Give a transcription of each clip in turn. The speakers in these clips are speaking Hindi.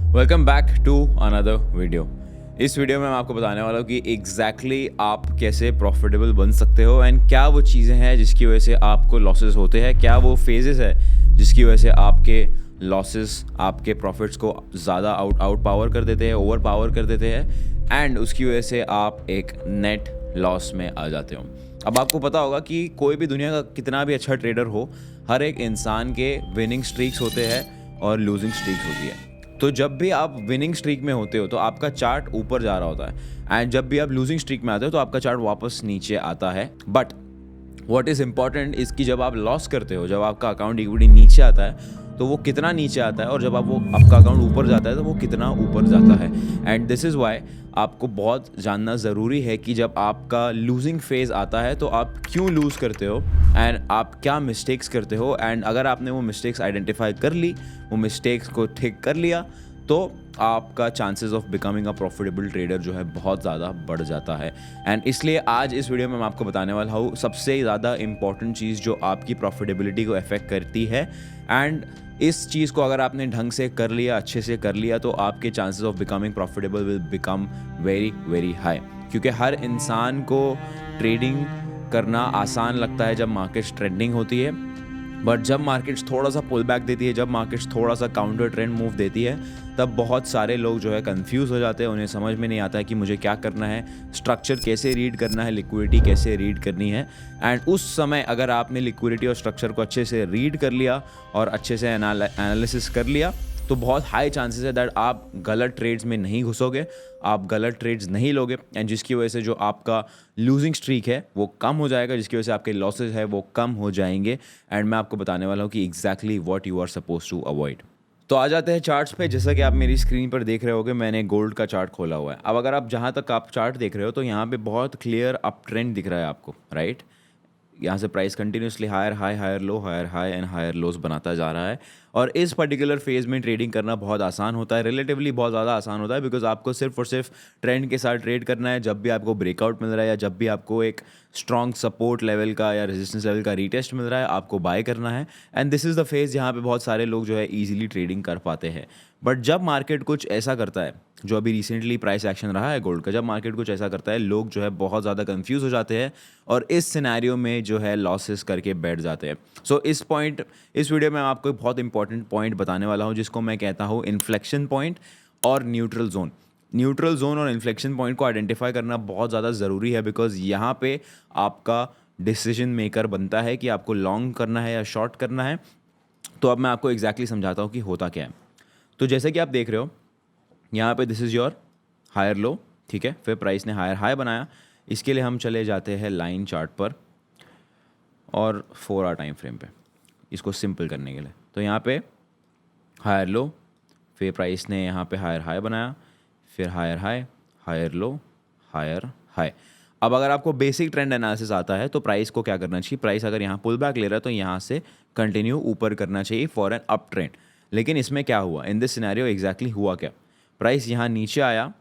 Welcome back to another video. इस वीडियो में मैं आपको बताने वाला हूँ कि एग्जैक्टली आप कैसे प्रॉफिटेबल बन सकते हो एंड क्या वो चीज़ें हैं जिसकी वजह से आपको लॉसेस होते हैं, क्या वो फेजेस है जिसकी वजह से आपके लॉसेस आपके प्रॉफिट्स को ज़्यादा आउट पावर कर देते हैं, ओवर पावर कर देते हैं एंड उसकी वजह से आप एक नेट लॉस में आ जाते हो। अब आपको पता होगा कि कोई भी दुनिया का कितना भी अच्छा ट्रेडर हो, हर एक इंसान के विनिंग स्ट्रीक्स होते हैं और लूजिंग स्ट्रीक्स होती है। तो जब भी आप विनिंग स्ट्रीक में होते हो तो आपका चार्ट ऊपर जा रहा होता है एंड जब भी आप लूजिंग स्ट्रीक में आते हो तो आपका चार्ट वापस नीचे आता है। बट व्हाट इज़ इम्पॉर्टेंट इस कि जब आप लॉस करते हो, जब आपका अकाउंट इक्विटी नीचे आता है तो वो कितना नीचे आता है, और जब आपका अकाउंट ऊपर जाता है तो वो कितना ऊपर जाता है। एंड दिस इज़ वाई आपको बहुत जानना ज़रूरी है कि जब आपका लूजिंग फेज़ आता है तो आप क्यों लूज़ करते हो एंड आप क्या मिस्टेक्स करते हो। एंड अगर आपने वो मिस्टेक्स आइडेंटिफाई कर ली, वो मिस्टेक्स को ठीक कर लिया, तो आपका chances of becoming a profitable trader जो है बहुत ज़्यादा बढ़ जाता है। एंड इसलिए आज इस वीडियो में मैं आपको बताने वाला हूँ सबसे ज़्यादा इंपॉर्टेंट चीज़ जो आपकी प्रॉफिटेबिलिटी को अफेक्ट करती है। एंड इस चीज़ को अगर आपने ढंग से कर लिया, अच्छे से कर लिया, तो आपके chances of becoming profitable will become very very high. क्योंकि हर इंसान को ट्रेडिंग करना आसान लगता है जब मार्केट्स ट्रेंडिंग होती है, बट जब मार्केट्स थोड़ा सा पुल बैक देती है, जब मार्केट्स थोड़ा सा काउंटर ट्रेंड मूव देती है, तब बहुत सारे लोग जो है कंफ्यूज हो जाते हैं। उन्हें समझ में नहीं आता है कि मुझे क्या करना है, स्ट्रक्चर कैसे रीड करना है, लिक्विडिटी कैसे रीड करनी है। एंड उस समय अगर आपने लिक्विडिटी और स्ट्रक्चर को अच्छे से रीड कर लिया और अच्छे से एनालिसिस कर लिया, तो बहुत हाई चांसेस है दैट आप गलत ट्रेड्स में नहीं घुसोगे, आप गलत ट्रेड्स नहीं लोगे एंड जिसकी वजह से जो आपका लूजिंग स्ट्रीक है वो कम हो जाएगा, जिसकी वजह से आपके लॉसेज है वो कम हो जाएंगे। एंड मैं आपको बताने वाला हूँ कि exactly what you are suppose to avoid. तो आ जाते हैं चार्ट्स पे। जैसा कि आप मेरी स्क्रीन पर देख रहे होगे, मैंने गोल्ड का चार्ट खोला हुआ है। अब अगर आप जहाँ तक आप चार्ट देख रहे हो तो यहाँ पे बहुत क्लियर अप ट्रेंड दिख रहा है आपको, राइट। यहाँ से price continuously higher high, higher low, higher high and higher lows बनाता जा रहा है। और इस पर्टिकुलर फेज में ट्रेडिंग करना बहुत आसान होता है, रिलेटिवली बहुत ज़्यादा आसान होता है, बिकॉज आपको सिर्फ और सिर्फ ट्रेंड के साथ ट्रेड करना है। जब भी आपको ब्रेकआउट मिल रहा है या जब भी आपको एक स्ट्रॉन्ग सपोर्ट लेवल का या रेजिस्टेंस लेवल का रीटेस्ट मिल रहा है, आपको बाय करना है। And this is the phase जहाँ पे बहुत सारे लोग जो है ईजिली ट्रेडिंग कर पाते हैं। बट जब मार्केट कुछ ऐसा करता है, जो अभी रिसेंटली प्राइस एक्शन रहा है गोल्ड का, जब मार्केट कुछ ऐसा करता है, लोग जो है बहुत ज़्यादा कंफ्यूज हो जाते हैं और इस सिनेरियो में जो है लॉसेस करके बैठ जाते हैं। सो इस वीडियो में आपको एक बहुत इंपॉर्टेंट पॉइंट बताने वाला हूँ जिसको मैं कहता हूँ इन्फ्लेक्शन पॉइंट और न्यूट्रल जोन। न्यूट्रल जोन और इन्फ्लेक्शन पॉइंट को आइडेंटिफाई करना बहुत ज़्यादा ज़रूरी है, बिकॉज यहाँ पे आपका डिसीजन मेकर बनता है कि आपको लॉन्ग करना है या शॉर्ट करना है। तो अब मैं आपको एग्जैक्टली समझाता हूँ कि होता क्या है। तो जैसे कि आप देख रहे हो यहाँ पे this is your higher low, ठीक है। फिर प्राइस ने हायर हाई बनाया। इसके लिए हम चले जाते हैं लाइन चार्ट पर और 4 आवर टाइम फ्रेम पे, इसको सिंपल करने के लिए। तो यहाँ पे हायर लो, फिर प्राइस ने यहाँ पे हायर हाई बनाया, फिर higher high, higher low, higher high. अब अगर आपको बेसिक ट्रेंड एनालिसिस आता है तो प्राइस को क्या करना चाहिए, प्राइस अगर यहाँ पुल बैक ले रहा है तो यहाँ से कंटिन्यू ऊपर करना चाहिए फॉर एन अप ट्रेंड। लेकिन इसमें क्या हुआ, इन दिस सिनेरियो एग्जैक्टली हुआ क्या, प्राइस यहाँ नीचे आया,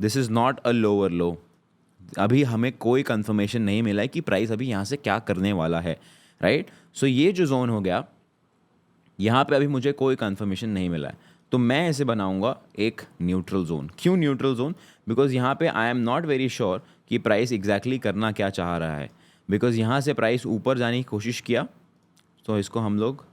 this is not a lower लो। अभी हमें कोई कंफर्मेशन नहीं मिला है कि प्राइस अभी यहाँ से क्या करने वाला है, राइट। सो ये जो जोन हो गया, यहाँ पे अभी मुझे कोई कंफर्मेशन नहीं मिला है, तो मैं इसे बनाऊंगा एक न्यूट्रल जोन। क्यों न्यूट्रल जोन, बिकॉज यहाँ पे I am not very sure कि प्राइस एग्जैक्टली करना क्या चाह रहा है। बिकॉज यहाँ से प्राइस ऊपर जाने की कोशिश किया, तो इसको हम लोग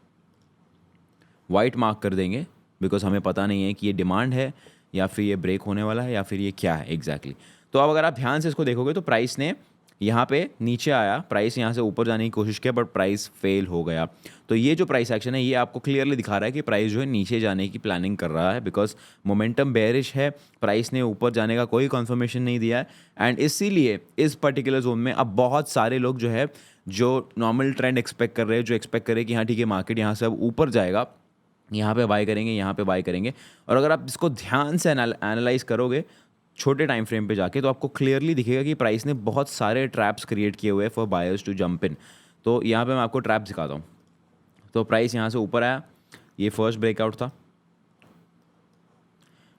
वाइट मार्क कर देंगे, बिकॉज हमें पता नहीं है कि ये डिमांड है या फिर ये ब्रेक होने वाला है या फिर ये क्या है एग्जैक्टली। तो अब अगर आप ध्यान से इसको देखोगे तो प्राइस ने यहाँ पे नीचे आया, प्राइस यहाँ से ऊपर जाने की कोशिश किया, बट प्राइस फेल हो गया। तो ये जो प्राइस एक्शन है ये आपको क्लियरली दिखा रहा है कि प्राइस जो है नीचे जाने की प्लानिंग कर रहा है, बिकॉज मोमेंटम बेयरिश है, प्राइस ने ऊपर जाने का कोई कन्फर्मेशन नहीं दिया है। एंड इसीलिए इस पर्टिकुलर जोन में अब बहुत सारे लोग जो है, जो नॉर्मल ट्रेंड एक्सपेक्ट कर रहे हैं, जो एक्सपेक्ट कर रहे हैं कि हाँ ठीक है मार्केट यहाँ से अब ऊपर जाएगा, यहाँ पे बाय करेंगे, यहाँ पे बाय करेंगे। और अगर आप इसको ध्यान से एनालाइज करोगे छोटे टाइम फ्रेम पे जाके, तो आपको क्लियरली दिखेगा कि प्राइस ने बहुत सारे ट्रैप्स क्रिएट किए हुए हैं for buyers to jump in. तो यहाँ पे मैं आपको ट्रैप दिखाता हूँ। तो प्राइस यहाँ से ऊपर आया, ये फर्स्ट ब्रेकआउट था,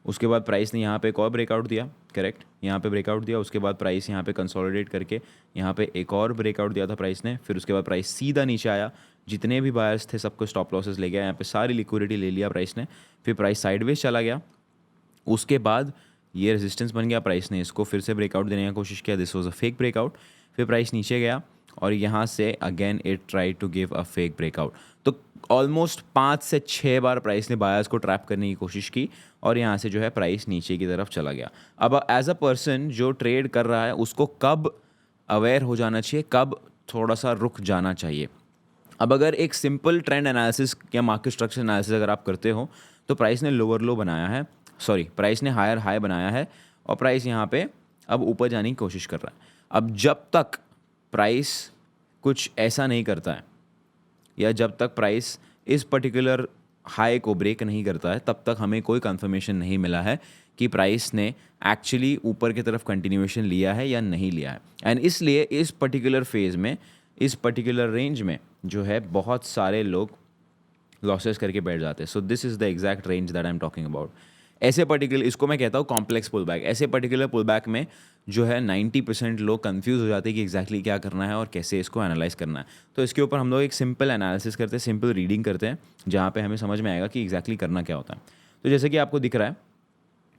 उसके बाद प्राइस ने यहाँ पे एक और ब्रेकआउट दिया, करेक्ट, यहाँ पे ब्रेकआउट दिया, उसके बाद प्राइस यहाँ पे कंसोलिडेट करके यहाँ पे एक और ब्रेकआउट दिया था प्राइस ने। फिर उसके बाद प्राइस सीधा नीचे आया, जितने भी बायर्स थे सबको स्टॉप लॉसेस ले गया, यहाँ पे सारी लिक्विडिटी ले लिया प्राइस ने। फिर प्राइस साइडवेज चला गया, उसके बाद ये रेजिस्टेंस बन गया, प्राइस ने इसको फिर से ब्रेकआउट देने की कोशिश किया, this was a fake breakout, फिर प्राइस नीचे गया और यहाँ से again it try to give a fake breakout. तो ऑलमोस्ट 5 से 6 बार प्राइस ने बायर्स को ट्रैप करने की कोशिश की और यहाँ से जो है प्राइस नीचे की तरफ चला गया। अब एज अ पर्सन जो ट्रेड कर रहा है उसको कब अवेयर हो जाना चाहिए, कब थोड़ा सा रुक जाना चाहिए। अब अगर एक सिंपल ट्रेंड एनालिसिस या मार्केट स्ट्रक्चर एनालिसिस अगर आप करते हो तो प्राइस ने लोअर लो बनाया है, सॉरी प्राइस ने हायर हाई बनाया है और प्राइस यहाँ पे अब ऊपर जाने की कोशिश कर रहा है। अब जब तक प्राइस कुछ ऐसा नहीं करता है या जब तक प्राइस इस पर्टिकुलर हाई को ब्रेक नहीं करता है तब तक हमें कोई कंफर्मेशन नहीं मिला है कि प्राइस ने एक्चुअली ऊपर की तरफ कंटिन्यूएशन लिया है या नहीं लिया है। एंड इसलिए इस पर्टिकुलर फेज़ में, इस पर्टिकुलर रेंज में जो है बहुत सारे लोग लॉसेस करके बैठ जाते हैं। So this is the exact range that I am talking about. ऐसे पर्टिकुलर, इसको मैं कहता हूँ कॉम्प्लेक्स पुल बैक। ऐसे पर्टिकुलर पुल बैक में जो है 90% लोग कंफ्यूज हो जाते हैं कि एग्जैक्टली क्या करना है और कैसे इसको एनालाइज करना है। तो इसके ऊपर हम लोग एक सिंपल एनालिसिस करते हैं, सिंपल रीडिंग करते हैं, जहाँ पे हमें समझ में आएगा कि एग्जैक्टली करना क्या होता है। तो जैसे कि आपको दिख रहा है,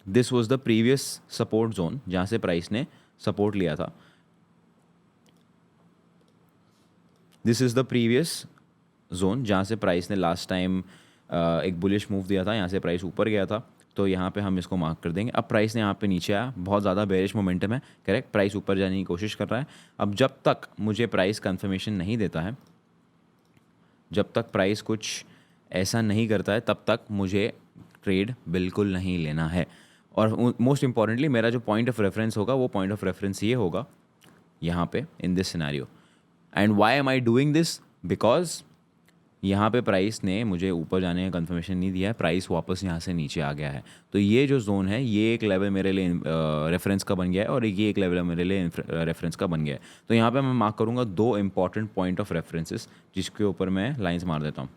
this was the previous support zone जहाँ से प्राइस ने सपोर्ट लिया था। This is the previous zone जहाँ से प्राइस ने लास्ट टाइम एक बुलिश मूव दिया था, यहाँ से प्राइस ऊपर गया था, तो यहाँ पे हम इसको मार्क कर देंगे। अब प्राइस ने यहाँ पे नीचे आया, बहुत ज़्यादा बेरिश मोमेंटम है, करेक्ट, प्राइस ऊपर जाने की कोशिश कर रहा है। अब जब तक मुझे प्राइस कंफर्मेशन नहीं देता है, जब तक प्राइस कुछ ऐसा नहीं करता है, तब तक मुझे ट्रेड बिल्कुल नहीं लेना है। और मोस्ट इंपॉर्टेंटली मेरा जो पॉइंट ऑफ रेफरेंस होगा वो पॉइंट ऑफ रेफरेंस ये होगा यहाँ पे in this scenario. And why am I doing this? Because यहाँ पे प्राइस ने मुझे ऊपर जाने का कंफर्मेशन नहीं दिया है, प्राइस वापस यहाँ से नीचे आ गया है। तो ये जो जोन है ये एक लेवल मेरे लिए रेफरेंस का बन गया है और ये एक लेवल मेरे लिए रेफरेंस का बन गया है। तो यहाँ पे मैं मार्क करूँगा 2 इंपॉर्टेंट पॉइंट ऑफ रेफरेंसेस जिसके ऊपर मैं लाइंस मार देता हूँ।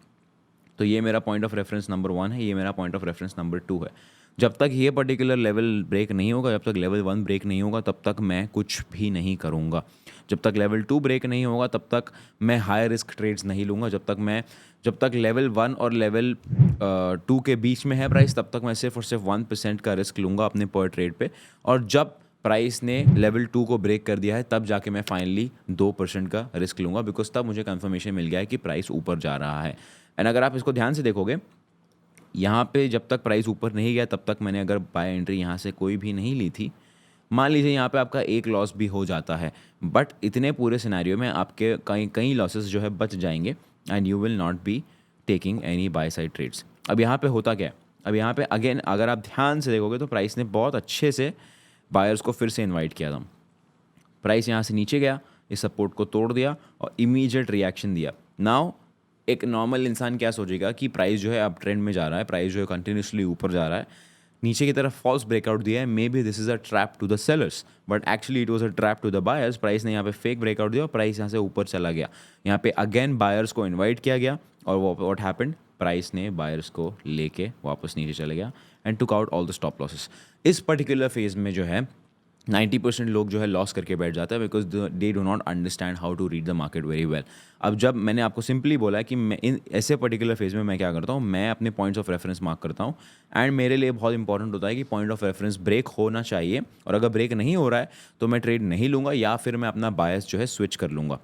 तो ये मेरा पॉइंट ऑफ रेफरेंस नंबर 1 है, ये मेरा पॉइंट ऑफ रेफरेंस नंबर 2 है। जब तक ये पर्टिकुलर लेवल ब्रेक नहीं होगा, जब तक लेवल 1 ब्रेक नहीं होगा, तब तक मैं कुछ भी नहीं करूँगा। जब तक लेवल 2 ब्रेक नहीं होगा तब तक मैं हाई रिस्क ट्रेड्स नहीं लूँगा। जब तक लेवल 1 और लेवल 2 के बीच में है प्राइस, तब तक मैं सिर्फ और सिर्फ 1% का रिस्क लूँगा अपने पर ट्रेड पे। और जब प्राइस ने लेवल 2 को ब्रेक कर दिया है तब जाके मैं फाइनली 2% का रिस्क लूँगा, बिकॉज तब मुझे कंफर्मेशन मिल गया है कि प्राइस ऊपर जा रहा है। एंड अगर आप इसको ध्यान से देखोगे, यहाँ पे जब तक प्राइस ऊपर नहीं गया तब तक मैंने अगर बाय एंट्री यहाँ से कोई भी नहीं ली थी, मान लीजिए यहाँ पे आपका एक लॉस भी हो जाता है, बट इतने पूरे सिनेरियो में आपके कई लॉसेस जो है बच जाएंगे and you will not be taking any buy side trades. अब यहाँ पे होता क्या है, अब यहाँ पे अगेन अगर आप ध्यान से देखोगे तो प्राइस ने बहुत अच्छे से बायर्स को फिर से इन्वाइट किया था। प्राइस यहाँ से नीचे गया, इस सपोर्ट को तोड़ दिया और इमीडिएट रिएक्शन दिया। नाउ एक नॉर्मल इंसान क्या सोचेगा कि प्राइस जो है अब ट्रेंड में जा रहा है, प्राइस जो है कंटिन्यूसली ऊपर जा रहा है, नीचे की तरफ फॉल्स ब्रेकआउट दिया है, may be this is a trap to the sellers, but actually it was a trap to the buyers. Price ने यहाँ पे फेक ब्रेकआउट दिया और प्राइस यहाँ से ऊपर चला गया। यहाँ पे अगेन बायर्स को इन्वाइट किया गया और व्हाट हैपेंड, प्राइस ने बायर्स को लेके वापस नीचे चले गया and took out all the stop losses. इस पर्टिकुलर फेज में जो है 90% लोग जो है लॉस करके बैठ जाते हैं, because they do not understand how to read the market very well. अब जब मैंने आपको सिंपली बोला है कि मैं इन ऐसे पर्टिकुलर फेज में मैं क्या करता हूँ, मैं अपने पॉइंट्स ऑफ रेफरेंस मार्क करता हूँ। एंड मेरे लिए बहुत इंपॉर्टेंट होता है कि पॉइंट ऑफ रेफरेंस ब्रेक होना चाहिए, और अगर ब्रेक नहीं हो रहा है तो मैं ट्रेड नहीं लूँगा या फिर मैं अपना बायस जो है स्विच कर लूँगा।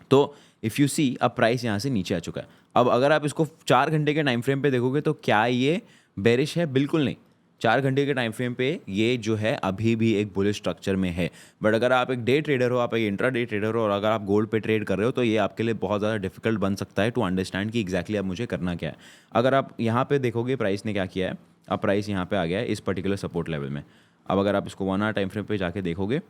तो इफ़ यू सी, अब प्राइस यहाँ से नीचे आ चुका है। अब अगर आप इसको 4 घंटे के टाइम फ्रेम पे देखोगे तो क्या ये बेरिश है? बिल्कुल नहीं। 4 घंटे के टाइम फ्रेम पे ये जो है अभी भी एक बुलिश स्ट्रक्चर में है। बट अगर आप एक डे ट्रेडर हो, आप एक इंट्रा डे ट्रेडर हो और अगर आप गोल्ड पे ट्रेड कर रहे हो तो ये आपके लिए बहुत ज़्यादा डिफिकल्ट बन सकता है टू अंडरस्टैंड कि एग्जैक्टली अब मुझे करना क्या है। अगर आप यहाँ पे देखोगे प्राइस ने क्या किया है, अब प्राइस यहाँ पे आ गया है इस पर्टिकुलर सपोर्ट लेवल में। अब अगर आप इसको 1 आवर टाइम फ्रेम पे जाके देखोगे,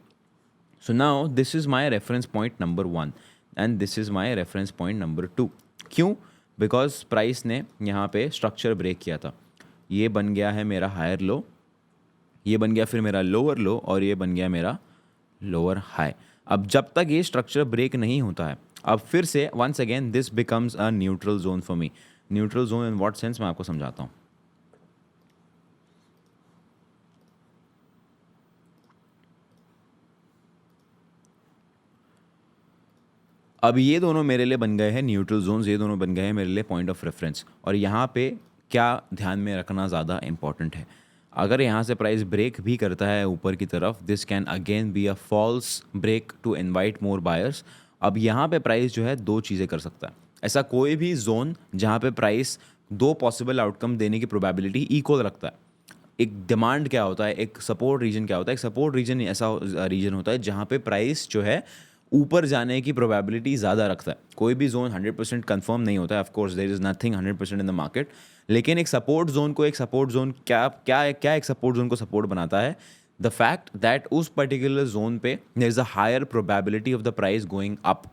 so now this is my reference point number 1 and this is my reference point number 2। क्यों? बिकॉज प्राइस ने यहाँ पे स्ट्रक्चर ब्रेक किया था। ये बन गया है मेरा हायर लो, ये बन गया फिर मेरा लोअर लो और ये बन गया मेरा लोअर हाई। अब जब तक ये स्ट्रक्चर ब्रेक नहीं होता है, अब फिर से once again this becomes a neutral zone for me. Neutral zone in what sense, मैं आपको समझाता हूँ। अब ये दोनों मेरे लिए बन गए हैं न्यूट्रल जोन्स, ये दोनों बन गए हैं मेरे लिए पॉइंट ऑफ रेफरेंस। और यहाँ पे क्या ध्यान में रखना ज़्यादा इंपॉर्टेंट है, अगर यहाँ से प्राइस ब्रेक भी करता है ऊपर की तरफ, this can again be a false break to invite more buyers. अब यहाँ पे प्राइस जो है दो चीज़ें कर सकता है। ऐसा कोई भी जोन जहाँ पे प्राइस दो पॉसिबल आउटकम देने की प्रोबेबिलिटी इक्वल रखता है। एक डिमांड क्या होता है, एक सपोर्ट रीजन क्या होता है। एक सपोर्ट रीजन ऐसा रीजन होता है जहाँ पे प्राइस जो है ऊपर जाने की प्रोबेबिलिटी ज़्यादा रखता है। कोई भी जोन 100% कंफर्म नहीं होता है, of course there is nothing 100% in the market, लेकिन एक सपोर्ट जोन को, एक सपोर्ट जोन क्या क्या क्या एक सपोर्ट जोन को सपोर्ट बनाता है, द फैक्ट दैट उस पर्टिकुलर जोन पे there is a higher probability of the price going up.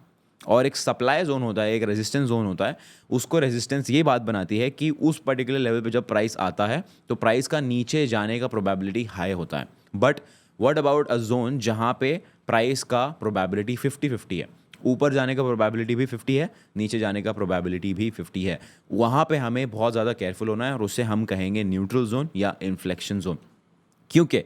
और एक सप्लाई जोन होता है, एक रेजिस्टेंस जोन होता है, उसको रेजिस्टेंस ये बात बनाती है कि उस पर्टिकुलर लेवल पे जब प्राइस आता है तो प्राइस का नीचे जाने का प्रोबेबिलिटी हाई होता है। But what about a zone जहाँ पे प्राइस का प्रोबेबिलिटी 50-50 है, ऊपर जाने का प्रोबेबिलिटी भी 50 है, नीचे जाने का प्रोबेबिलिटी भी 50 है। वहाँ पे हमें बहुत ज़्यादा केयरफुल होना है और उससे हम कहेंगे न्यूट्रल जोन या इन्फ्लेक्शन जोन। क्योंकि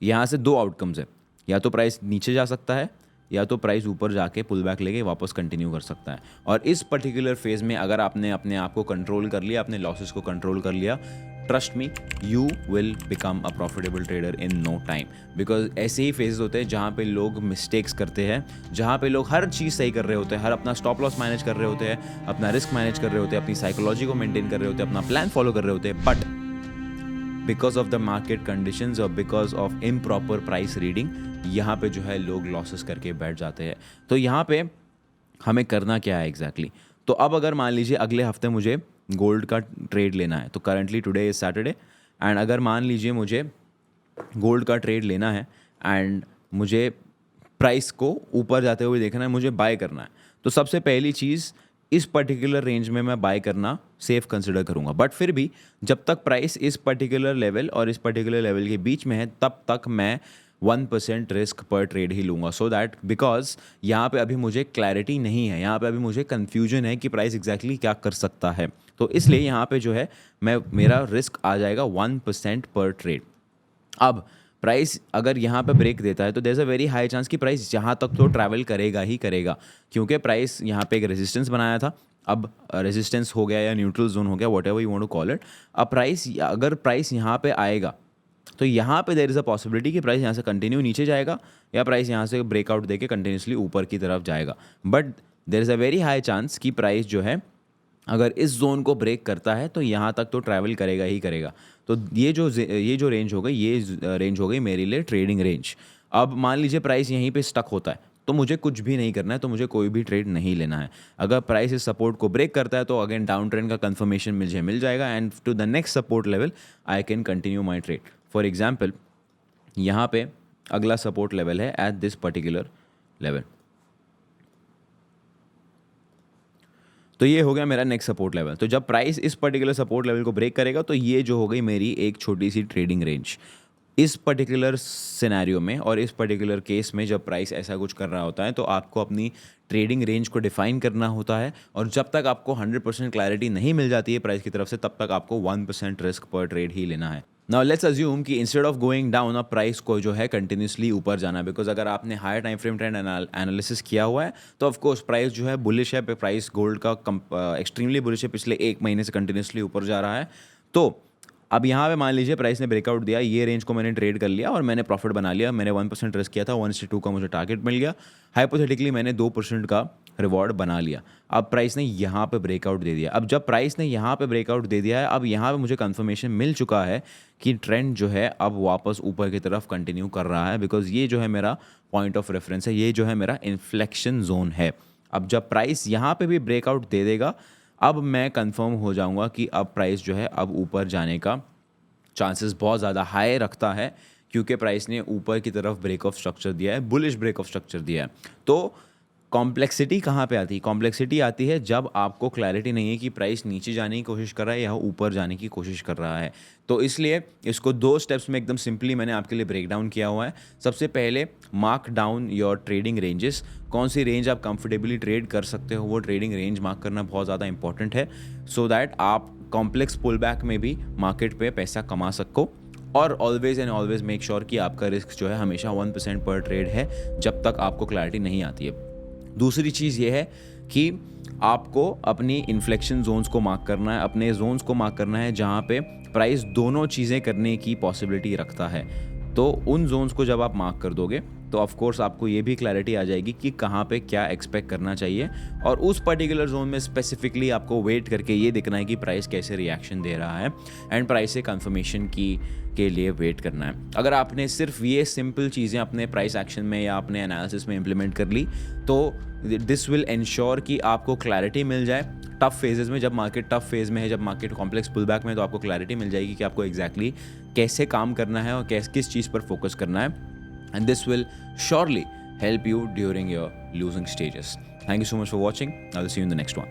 यहाँ से दो आउटकम्स है, या तो प्राइस नीचे जा सकता है या तो प्राइस ऊपर जाके पुल बैक लेके वापस कंटिन्यू कर सकता है। और इस पर्टिकुलर फेज में अगर आपने अपने आप को कंट्रोल कर लिया, अपने लॉसेस को कंट्रोल कर लिया, trust me, you will become a profitable trader in no time. Because ऐसे ही फेजेस होते हैं जहाँ पे लोग मिस्टेक्स करते हैं, जहाँ पे लोग हर चीज़ सही कर रहे होते हैं, हर अपना स्टॉप लॉस मैनेज कर रहे होते हैं, अपना रिस्क मैनेज कर रहे होते हैं, अपनी साइकोलॉजी को मेंटेन कर रहे होते हैं, अपना प्लान फॉलो कर रहे होते हैं, but because of the market conditions और because of improper price reading यहाँ पे जो है लोग लॉसेस करके बैठ जाते हैं। तो यहाँ पे हमें करना क्या है एग्जैक्टली? तो अब अगर मान लीजिए अगले हफ्ते मुझे गोल्ड का ट्रेड लेना है, तो currently today is Saturday, and अगर मान लीजिए मुझे गोल्ड का ट्रेड लेना है एंड मुझे प्राइस को ऊपर जाते हुए देखना है, मुझे बाय करना है, तो सबसे पहली चीज़ इस पर्टिकुलर रेंज में मैं बाय करना सेफ कंसिडर करूंगा। बट फिर भी जब तक प्राइस इस पर्टिकुलर लेवल और इस पर्टिकुलर लेवल के बीच में है तब तक मैं 1% रिस्क पर ट्रेड ही लूँगा। सो दैट बिकॉज यहाँ पे अभी मुझे क्लैरिटी नहीं है, यहाँ पे अभी मुझे कन्फ्यूजन है कि प्राइस एग्जैक्टली क्या कर सकता है। तो इसलिए यहाँ पे जो है मेरा रिस्क आ जाएगा 1% पर ट्रेड। अब प्राइस अगर यहाँ पे ब्रेक देता है तो there is a very high chance कि प्राइस यहाँ तक तो ट्रैवल करेगा ही करेगा, क्योंकि प्राइस यहाँ पे एक रेजिस्टेंस बनाया था, अब रेजिस्टेंस हो गया या न्यूट्रल जोन हो गया, whatever you want to call it. अब अगर प्राइस यहाँ पे आएगा तो यहाँ पे देयर इज़ अ पॉसिबिलिटी कि प्राइस यहाँ से कंटिन्यू नीचे जाएगा या प्राइस यहाँ से ब्रेकआउट देके कंटिन्यूसली ऊपर की तरफ जाएगा। But there is a very high chance कि प्राइस जो है अगर इस जोन को ब्रेक करता है तो यहाँ तक तो ट्रैवल करेगा ही करेगा। तो ये जो रेंज हो गई, ये रेंज हो गई मेरे लिए ट्रेडिंग रेंज। अब मान लीजिए प्राइस यहीं पे स्टक होता है तो मुझे कुछ भी नहीं करना है, तो मुझे कोई भी ट्रेड नहीं लेना है। अगर प्राइस इस सपोर्ट को ब्रेक करता है तो अगेन डाउन ट्रेंड का कंफर्मेशन मुझे मिल जाएगा and to the next support level I can continue my trade. For example यहाँ पे अगला सपोर्ट लेवल है एट दिस पर्टिकुलर लेवल, तो ये हो गया मेरा नेक्स्ट सपोर्ट लेवल। तो जब प्राइस इस पर्टिकुलर सपोर्ट लेवल को ब्रेक करेगा तो ये जो हो गई मेरी एक छोटी सी ट्रेडिंग रेंज। इस पर्टिकुलर सिनेरियो में और इस पर्टिकुलर केस में जब प्राइस ऐसा कुछ कर रहा होता है तो आपको अपनी ट्रेडिंग रेंज को डिफाइन करना होता है, और जब तक आपको 100% क्लैरिटी नहीं मिल जाती है प्राइस की तरफ से तब तक आपको 1% रिस्क पर ट्रेड ही लेना है। नाउ लेट्स अज्यूम कि इंस्टेड ऑफ गोइंग डाउन अब प्राइस को जो है कंटिन्यूसली ऊपर जाना, बिकॉज अगर आपने higher time frame trend analysis किया हुआ है तो ऑफ कोर्स प्राइस जो है बुलिश है, प्राइस गोल्ड का एक्सट्रीमली बुलिश है, पिछले एक महीने से कंटिन्यूसली ऊपर जा रहा है। तो अब यहाँ पे मान लीजिए प्राइस ने ब्रेकआउट दिया, ये रेंज को मैंने ट्रेड कर लिया और मैंने प्रॉफिट बना लिया, मैंने 1% रिस्क किया था, 1/2 का मुझे टारगेट मिल गया, हाइपोथेटिकली मैंने 2% का रिवॉर्ड बना लिया। अब प्राइस ने यहाँ पे ब्रेकआउट दे दिया। अब जब प्राइस ने यहाँ पे ब्रेकआउट दे दिया है, अब यहाँ पे मुझे कंफर्मेशन मिल चुका है कि ट्रेंड जो है अब वापस ऊपर की तरफ कंटिन्यू कर रहा है, बिकॉज ये जो है मेरा पॉइंट ऑफ रेफरेंस है, ये जो है मेरा इन्फ्लेक्शन जोन है। अब जब प्राइस यहाँ पे भी ब्रेकआउट दे देगा अब मैं कंफर्म हो जाऊँगा कि अब प्राइस जो है अब ऊपर जाने का चांसेस बहुत ज़्यादा हाई रखता है, क्योंकि प्राइस ने ऊपर की तरफ ब्रेक ऑफ स्ट्रक्चर दिया है, बुलिश ब्रेक ऑफ स्ट्रक्चर दिया है। तो कॉम्प्लेक्सिटी कहाँ पे आती है? कॉम्प्लेक्सिटी आती है जब आपको क्लैरिटी नहीं है कि प्राइस नीचे जाने की कोशिश कर रहा है या ऊपर जाने की कोशिश कर रहा है। तो इसलिए इसको 2 स्टेप्स में एकदम सिंपली मैंने आपके लिए ब्रेक डाउन किया हुआ है। सबसे पहले mark down your trading ranges, कौन सी रेंज आप कंफर्टेबली ट्रेड कर सकते हो, वो ट्रेडिंग रेंज मार्क करना बहुत ज़्यादा इंपॉर्टेंट है, सो दैट आप कॉम्प्लेक्स पुल बैक में भी मार्केट पे पैसा कमा सको। और always and always make sure कि आपका रिस्क जो है हमेशा 1% पर ट्रेड है जब तक आपको क्लैरिटी नहीं आती है। दूसरी चीज़ ये है कि आपको अपनी इन्फ्लेक्शन जोन्स को मार्क करना है, अपने जोन्स को मार्क करना है जहाँ पे प्राइस दोनों चीज़ें करने की पॉसिबिलिटी रखता है। तो उन जोन्स को जब आप मार्क कर दोगे तो ऑफ कोर्स आपको ये भी क्लैरिटी आ जाएगी कि कहाँ पे क्या एक्सपेक्ट करना चाहिए, और उस पर्टिकुलर जोन में स्पेसिफिकली आपको वेट करके ये देखना है कि प्राइस कैसे रिएक्शन दे रहा है एंड प्राइस से कंफर्मेशन की के लिए वेट करना है। अगर आपने सिर्फ ये सिंपल चीज़ें अपने प्राइस एक्शन में या अपने एनालिसिस में इम्प्लीमेंट कर ली तो दिस विल इंश्योर कि आपको क्लैरिटी मिल जाए टफ फेजेस में। जब मार्केट टफ फेज में है, जब मार्केट कॉम्प्लेक्स पुल बैक में, तो आपको क्लैरिटी मिल जाएगी कि आपको एग्जैक्टली कैसे काम करना है और किस चीज़ पर फोकस करना है, and this will surely help you during your losing stages. Thank you so much for watching. I will see you in the next one.